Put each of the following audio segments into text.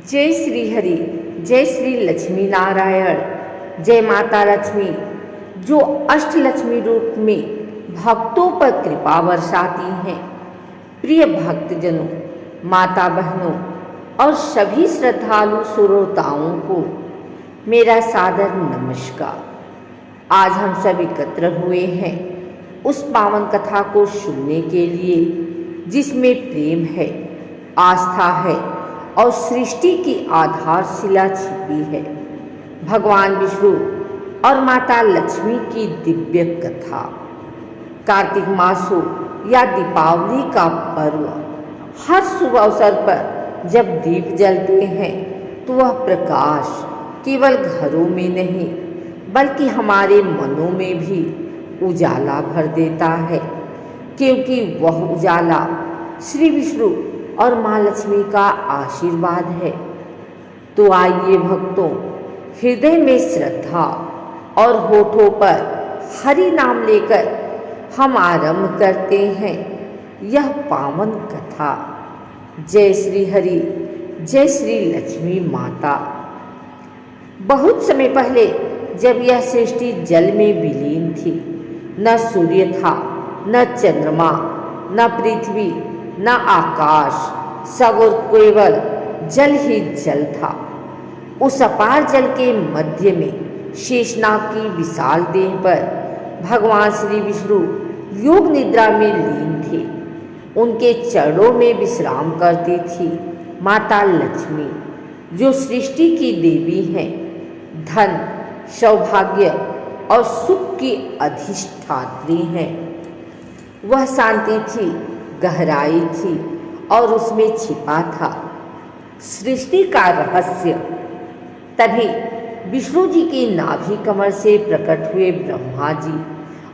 जय श्री हरि, जय श्री लक्ष्मी नारायण, जय माता लक्ष्मी जो अष्टलक्ष्मी रूप में भक्तों पर कृपा बरसाती हैं। प्रिय भक्तजनों, माता बहनों और सभी श्रद्धालु श्रोताओं को मेरा सादर नमस्कार। आज हम सब एकत्र हुए हैं उस पावन कथा को सुनने के लिए जिसमें प्रेम है, आस्था है और सृष्टि की आधारशिला छिपी है। भगवान विष्णु और माता लक्ष्मी की दिव्य कथा। कार्तिक मास हो या दीपावली का पर्व, हर शुभ अवसर पर जब दीप जलते हैं तो वह प्रकाश केवल घरों में नहीं बल्कि हमारे मनों में भी उजाला भर देता है, क्योंकि वह उजाला श्री विष्णु और माँ लक्ष्मी का आशीर्वाद है। तो आइए भक्तों, हृदय में श्रद्धा और होठों पर हरि नाम लेकर हम आरंभ करते हैं यह पावन कथा। जय श्री हरि, जय श्री लक्ष्मी माता। बहुत समय पहले जब यह सृष्टि जल में विलीन थी, न सूर्य था, न चंद्रमा, न पृथ्वी, न आकाश, सब और केवल जल ही जल था। उस अपार जल के मध्य में शेषनाग की विशाल देह पर भगवान श्री विष्णु योग निद्रा में लीन थे। उनके चरणों में विश्राम करती थी माता लक्ष्मी, जो सृष्टि की देवी हैं, धन, सौभाग्य और सुख की अधिष्ठात्री हैं। वह शांति थी, गहराई थी और उसमें छिपा था सृष्टि का रहस्य। तभी विष्णु जी की नाभि कमल से प्रकट हुए ब्रह्मा जी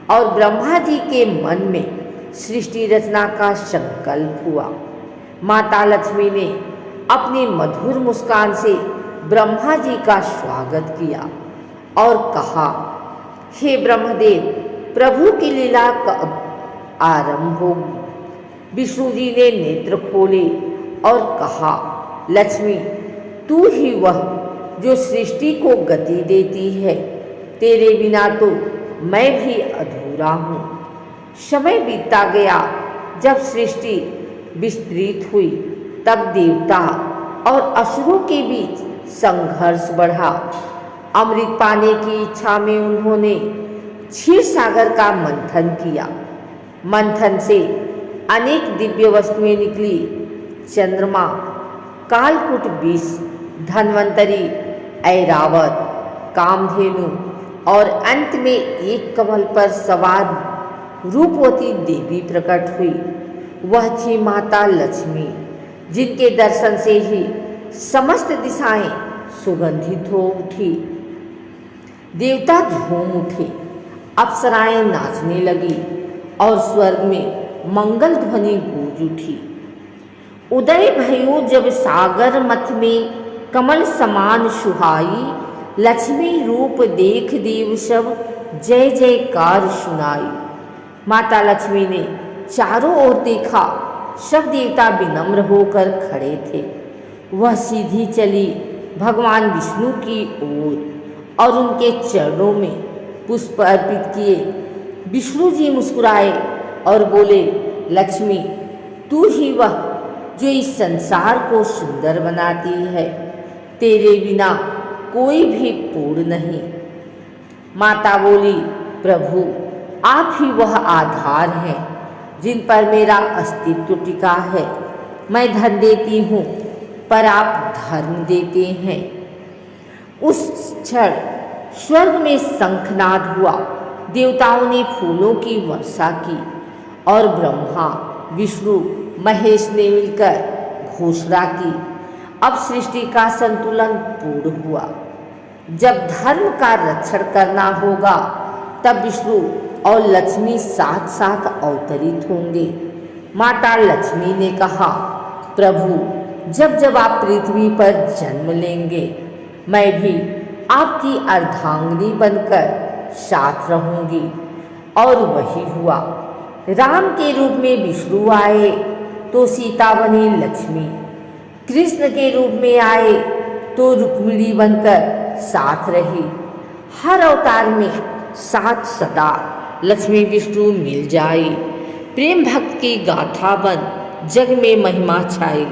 और ब्रह्मा जी के मन में सृष्टि रचना का संकल्प हुआ। माता लक्ष्मी ने अपनी मधुर मुस्कान से ब्रह्मा जी का स्वागत किया और कहा, हे ब्रह्मदेव, प्रभु की लीला कब आरंभ होगी। विष्णु जी ने नेत्र खोले और कहा, लक्ष्मी, तू ही वह जो सृष्टि को गति देती है। तेरे बिना तो मैं भी अधूरा हूँ। समय बीतता गया। जब सृष्टि विस्तृत हुई तब देवता और असुरों के बीच संघर्ष बढ़ा। अमृत पाने की इच्छा में उन्होंने क्षीर सागर का मंथन किया। मंथन से अनेक दिव्य वस्तुएं निकली। चंद्रमा, कालकूट विष, धन्वंतरी, ऐरावत, कामधेनु और अंत में एक कमल पर सवार रूपवती देवी प्रकट हुई। वह थी माता लक्ष्मी, जिनके दर्शन से ही समस्त दिशाएं सुगंधित हो उठी। देवता झूम उठे, अप्सराएं नाचने लगी और स्वर्ग में मंगल ध्वनि गूंज उठी। उदय भयो जब सागर मथ में कमल समान सुहाई। लक्ष्मी रूप देख देव सब जय जयकार सुनाई। माता लक्ष्मी ने चारों ओर देखा, सब देवता विनम्र होकर खड़े थे। वह सीधी चली भगवान विष्णु की ओर और उनके चरणों में पुष्प अर्पित किए। विष्णु जी मुस्कुराए और बोले, लक्ष्मी, तू ही वह जो इस संसार को सुंदर बनाती है। तेरे बिना कोई भी पूर्ण नहीं। माता बोली, प्रभु, आप ही वह आधार हैं जिन पर मेरा अस्तित्व टिका है। मैं धन देती हूँ पर आप धर्म देते हैं। उस क्षण स्वर्ग में शंखनाद हुआ। देवताओं ने फूलों की वर्षा की और ब्रह्मा, विष्णु, महेश ने मिलकर घोषणा की, अब सृष्टि का संतुलन पूर्ण हुआ। जब धर्म का रक्षण करना होगा तब विष्णु और लक्ष्मी साथ साथ अवतरित होंगे। माता लक्ष्मी ने कहा, प्रभु, जब जब आप पृथ्वी पर जन्म लेंगे मैं भी आपकी अर्धांगिनी बनकर साथ रहूंगी। और वही हुआ। राम के रूप में विष्णु आए तो सीता बनी लक्ष्मी। कृष्ण के रूप में आए तो रुक्मिणी बनकर साथ रही। हर अवतार में साथ सदा लक्ष्मी विष्णु मिल जाए। प्रेम भक्त की गाथा बन जग में महिमा छाई।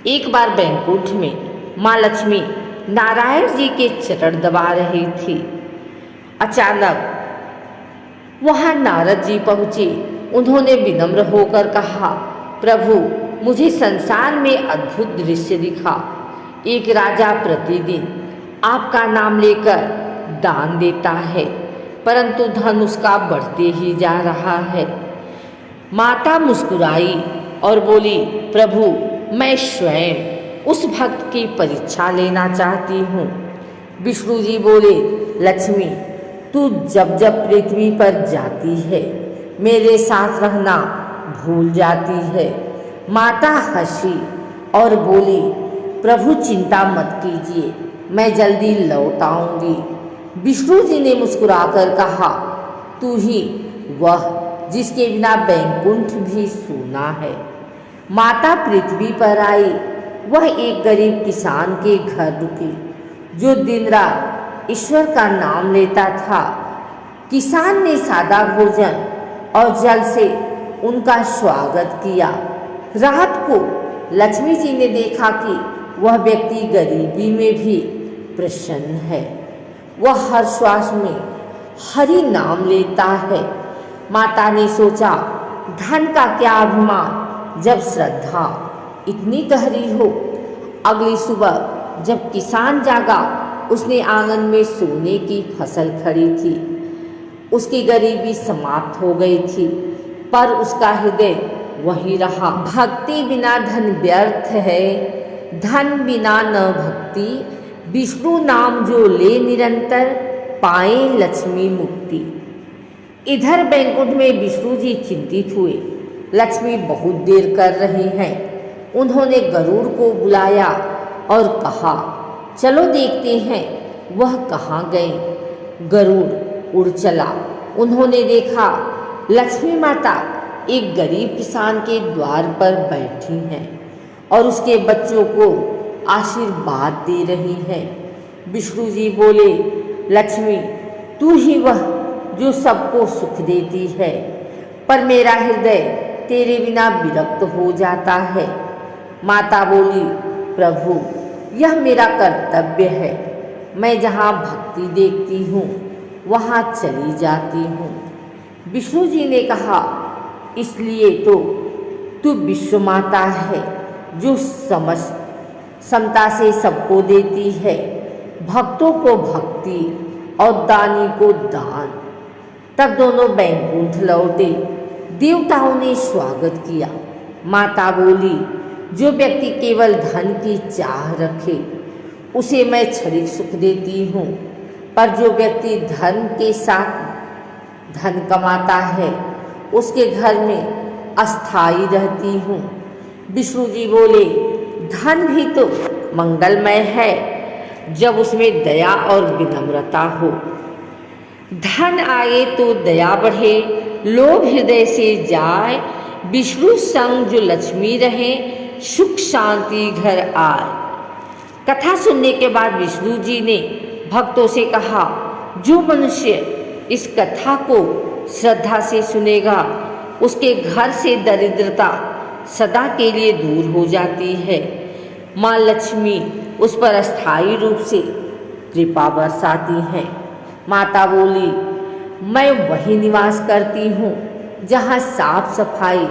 एक बार बैकुंठ में माँ लक्ष्मी नारायण जी के चरण दबा रही थी। अचानक वहां नारद जी पहुंचे। उन्होंने विनम्र होकर कहा, प्रभु, मुझे संसार में अद्भुत दृश्य दिखा। एक राजा प्रतिदिन आपका नाम लेकर दान देता है, परंतु धन उसका बढ़ते ही जा रहा है। माता मुस्कुराई और बोली, प्रभु, मैं स्वयं उस भक्त की परीक्षा लेना चाहती हूँ। विष्णु जी बोले, लक्ष्मी, तू जब जब पृथ्वी पर जाती है मेरे साथ रहना भूल जाती है। माता हंसी और बोली, प्रभु चिंता मत कीजिए, मैं जल्दी लौट आऊंगी। विष्णु जी ने मुस्कुराकर कहा, तू ही वह जिसके बिना बैकुंठ भी सूना है। माता पृथ्वी पर आई। वह एक गरीब किसान के घर रुकी जो दिन रात ईश्वर का नाम लेता था। किसान ने सादा भोजन और जल से उनका स्वागत किया। रात को लक्ष्मी जी ने देखा कि वह व्यक्ति गरीबी में भी प्रसन्न है। वह हर श्वास में हरि नाम लेता है। माता ने सोचा, धन का क्या अभिमान जब श्रद्धा इतनी गहरी हो। अगली सुबह जब किसान जागा, उसने आंगन में सोने की फसल खड़ी थी। उसकी गरीबी समाप्त हो गई थी, पर उसका हृदय वही रहा। भक्ति बिना धन व्यर्थ है, धन बिना न भक्ति। विष्णु नाम जो ले निरंतर, पाए लक्ष्मी मुक्ति। इधर बैकुंठ में विष्णु जी चिंतित हुए। लक्ष्मी बहुत देर कर रही हैं। उन्होंने गरुड़ को बुलाया और कहा, चलो देखते हैं वह कहाँ गए। गरुड़ उड़ चला। उन्होंने देखा लक्ष्मी माता एक गरीब किसान के द्वार पर बैठी हैं और उसके बच्चों को आशीर्वाद दे रही हैं। विष्णु जी बोले, लक्ष्मी, तू ही वह जो सबको सुख देती है, पर मेरा हृदय तेरे बिना विरक्त हो जाता है। माता बोली, प्रभु, यह मेरा कर्तव्य है। मैं जहाँ भक्ति देखती हूँ वहाँ चली जाती हूँ। विष्णु जी ने कहा, इसलिए तो तू विश्व माता है जो समता से सबको देती है, भक्तों को भक्ति और दानी को दान। तब दोनों बैकुंठ लौटे। देवताओं ने स्वागत किया। माता बोली, जो व्यक्ति केवल धन की चाह रखे उसे मैं क्षणिक सुख देती हूँ, पर जो व्यक्ति धन के साथ धन कमाता है उसके घर में अस्थायी रहती हूँ। विष्णु जी बोले, धन भी तो मंगलमय है जब उसमें दया और विनम्रता हो। धन आए तो दया बढ़े, लोभ हृदय से जाए। विष्णु संग जो लक्ष्मी रहे, सुख शांति घर आए। कथा सुनने के बाद विष्णु जी ने भक्तों से कहा, जो मनुष्य इस कथा को श्रद्धा से सुनेगा उसके घर से दरिद्रता सदा के लिए दूर हो जाती है। माँ लक्ष्मी उस पर अस्थायी रूप से कृपा बरसाती हैं। माता बोली, मैं वही निवास करती हूँ जहाँ साफ सफाई,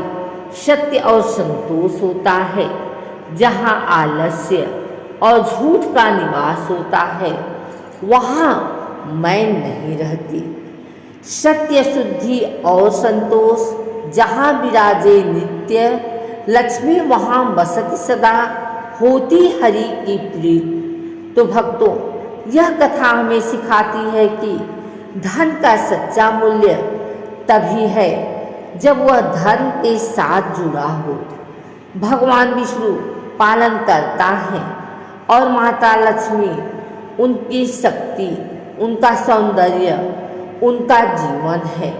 सत्य और संतोष होता है, जहाँ आलस्य और झूठ का निवास होता है, वहाँ मैं नहीं रहती। सत्य, शुद्धि और संतोष जहाँ विराजे नित्य, लक्ष्मी वहाँ बसती सदा, होती हरि की प्रीत। तो भक्तों, यह कथा हमें सिखाती है कि धन का सच्चा मूल्य तभी है जब वह धर्म के साथ जुड़ा हो। भगवान विष्णु पालन करता है और माता लक्ष्मी उनकी शक्ति, उनका सौंदर्य, उनका जीवन है।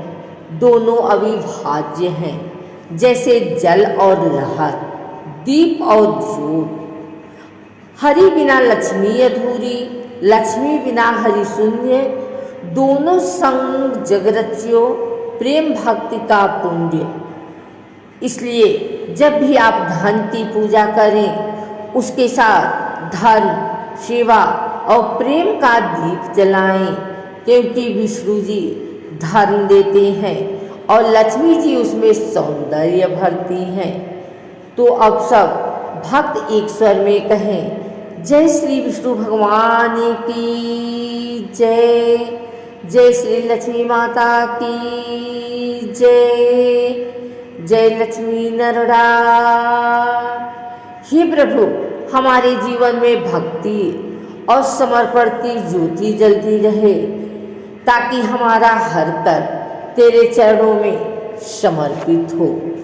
दोनों अविभाज्य हैं, जैसे जल और लहर, दीप और ज्योत। हरि बिना लक्ष्मी अधूरी, लक्ष्मी बिना हरि शून्य, दोनों संग जग रचियो, प्रेम भक्ति का पुण्य। इसलिए जब भी आप धन की पूजा करें, उसके साथ धर्म, सेवा और प्रेम का दीप जलाएं, क्योंकि विष्णु जी धर्म देते हैं और लक्ष्मी जी उसमें सौंदर्य भरती हैं। तो अब सब भक्त एक स्वर में कहें, जय श्री विष्णु भगवान की जय, जय श्री लक्ष्मी माता की जय, जय लक्ष्मी नरड़ा। हे प्रभु, हमारे जीवन में भक्ति और समर्पण की ज्योति जलती रहे, ताकि हमारा हर कर्म तेरे चरणों में समर्पित हो।